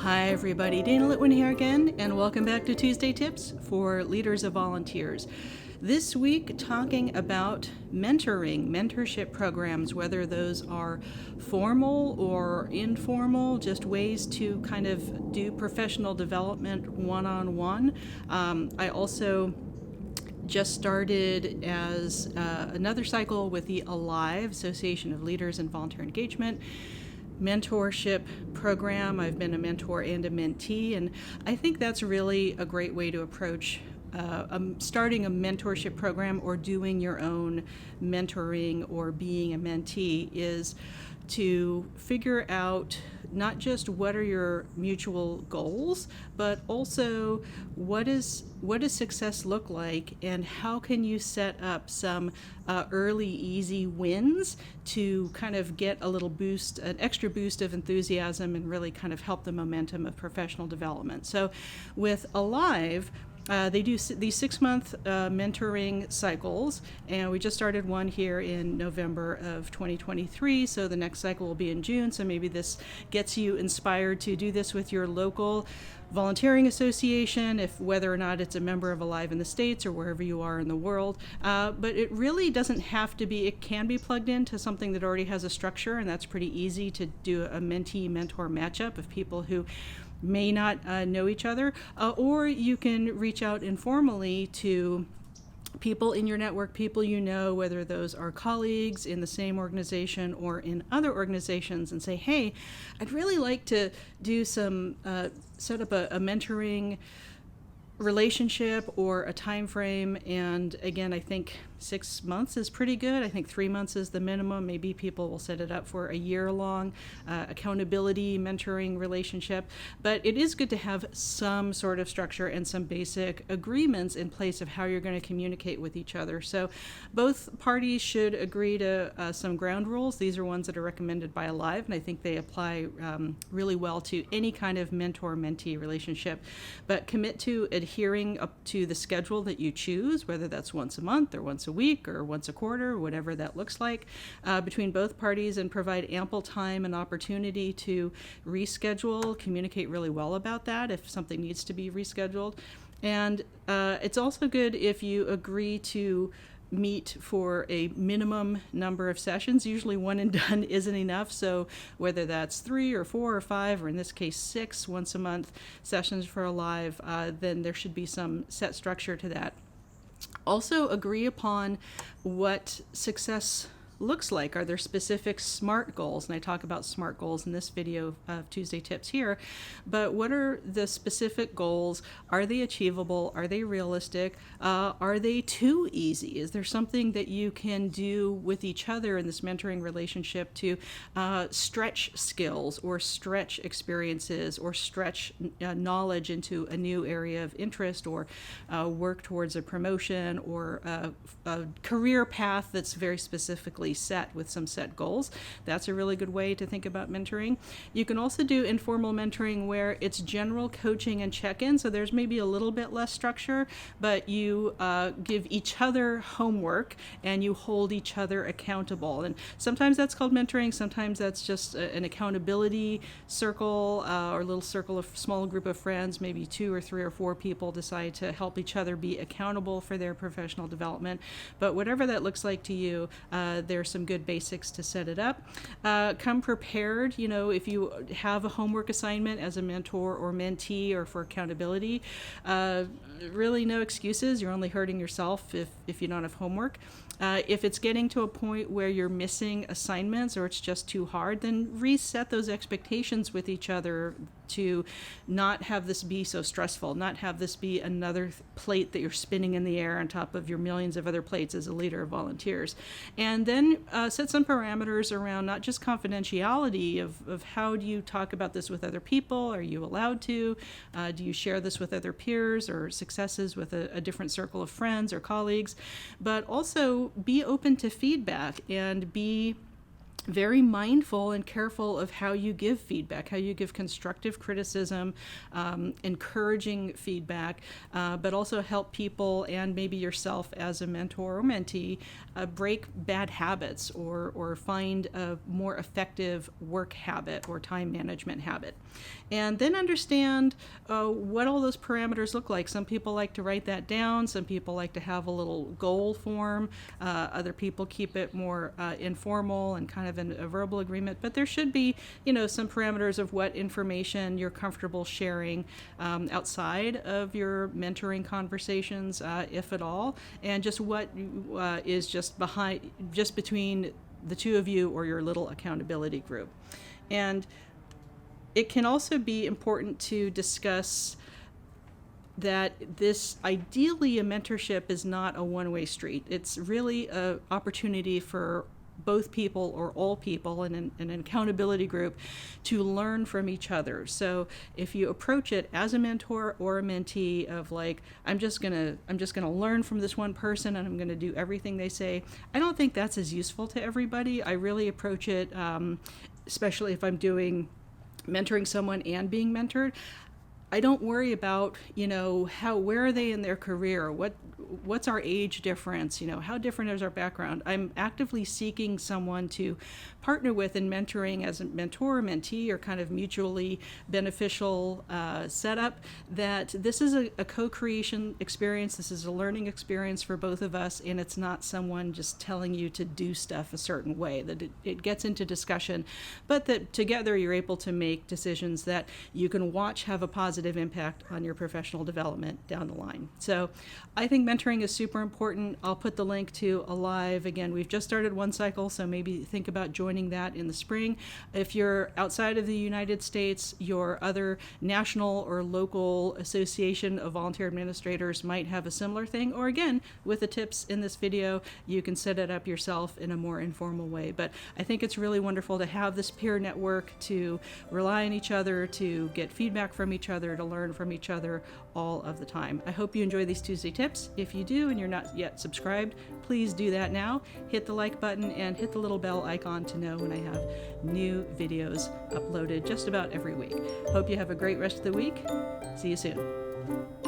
Hi everybody, Dana Litwin here again, and welcome back to Tuesday Tips for Leaders of Volunteers. This week, talking about mentorship programs, whether those are formal or informal, just ways to kind of do professional development one-on-one. I also just started as another cycle with the ALIVE, Association of Leaders in Volunteer Engagement, mentorship program. I've been a mentor and a mentee, and I think that's really a great way to approach starting a mentorship program or doing your own mentoring or being a mentee, is to figure out not just what are your mutual goals, but also what does success look like, and how can you set up some early easy wins to kind of get a little boost, an extra boost of enthusiasm, and really kind of help the momentum of professional development. So with Alive, they do these 6-month mentoring cycles, and we just started one here in November of 2023, so the next cycle will be in June. So maybe this gets you inspired to do this with your local volunteering association, if whether or not it's a member of Alive in the States or wherever you are in the world. But it really doesn't have to be. It can be plugged into something that already has a structure, and that's pretty easy to do a mentee-mentor matchup of people who may not know each other, or you can reach out informally to people in your network, people you know, whether those are colleagues in the same organization or in other organizations, and say, hey, I'd really like to do some, set up a mentoring relationship or a time frame. And again, I think 6 months is pretty good. I think 3 months is the minimum. Maybe people will set it up for a year-long accountability mentoring relationship. But it is good to have some sort of structure and some basic agreements in place of how you're going to communicate with each other. So both parties should agree to some ground rules. These are ones that are recommended by Alive, and I think they apply really well to any kind of mentor-mentee relationship. But commit to adhering up to the schedule that you choose, whether that's once a month or once a week or once a quarter, whatever that looks like, between both parties, and provide ample time and opportunity to reschedule, communicate really well about that if something needs to be rescheduled. And it's also good if you agree to meet for a minimum number of sessions. Usually one and done isn't enough, so whether that's 3 or 4 or 5, or in this case 6 once a month sessions for Alive, then there should be some set structure to that. Also agree upon what success looks like. Are there specific SMART goals? And I talk about SMART goals in this video of Tuesday Tips here. But what are the specific goals? Are they achievable? Are they realistic? Are they too easy? Is there something that you can do with each other in this mentoring relationship to stretch skills or stretch experiences or stretch knowledge into a new area of interest, or work towards a promotion or a career path that's very specifically set with some set goals? That's a really good way to think about mentoring. You can also do informal mentoring where it's general coaching and check-in, so there's maybe a little bit less structure, but you give each other homework and you hold each other accountable. And sometimes that's called mentoring, sometimes that's just an accountability circle, or a little circle of small group of friends, maybe 2 or 3 or 4 people decide to help each other be accountable for their professional development. But whatever that looks like to you, there's some good basics to set it up. Come prepared. You know, if you have a homework assignment as a mentor or mentee or for accountability, really no excuses. You're only hurting yourself if you don't have homework. If it's getting to a point where you're missing assignments or it's just too hard, then reset those expectations with each other to not have this be so stressful, not have this be another plate that you're spinning in the air on top of your millions of other plates as a leader of volunteers. And then set some parameters around not just confidentiality of how do you talk about this with other people? Are you allowed to? Do you share this with other peers or successes with a different circle of friends or colleagues? But also be open to feedback and be very mindful and careful of how you give feedback, how you give constructive criticism, encouraging feedback, but also help people and maybe yourself as a mentor or mentee break bad habits or find a more effective work habit or time management habit. And then understand what all those parameters look like. Some people like to write that down. Some people like to have a little goal form. Other people keep it more informal and kind of a verbal agreement. But there should be, some parameters of what information you're comfortable sharing outside of your mentoring conversations, if at all, and just what is just between the two of you or your little accountability group. And it can also be important to discuss that ideally a mentorship is not a one-way street. It's really an opportunity for both people or all people in an accountability group to learn from each other. So if you approach it as a mentor or a mentee of like, I'm just gonna learn from this one person and I'm gonna do everything they say, I don't think that's as useful to everybody. I really approach it, especially if I'm mentoring someone and being mentored, I don't worry about, where are they in their career? What's our age difference? How different is our background? I'm actively seeking someone to partner with in mentoring as a mentor or mentee, or kind of mutually beneficial setup, that this is a co-creation experience. This is a learning experience for both of us, and it's not someone just telling you to do stuff a certain way, that it gets into discussion, but that together you're able to make decisions that you can watch have a positive impact on your professional development down the line. So I think mentoring is super important. I'll put the link to Alive. Again, we've just started one cycle, so maybe think about joining that in the spring. If you're outside of the United States, your other national or local association of volunteer administrators might have a similar thing. Or again, with the tips in this video, you can set it up yourself in a more informal way. But I think it's really wonderful to have this peer network, to rely on each other, to get feedback from each other, to learn from each other all of the time. I hope you enjoy these Tuesday tips. If you do and you're not yet subscribed, please do that now. Hit the like button and hit the little bell icon to know when I have new videos uploaded just about every week. Hope you have a great rest of the week. See you soon.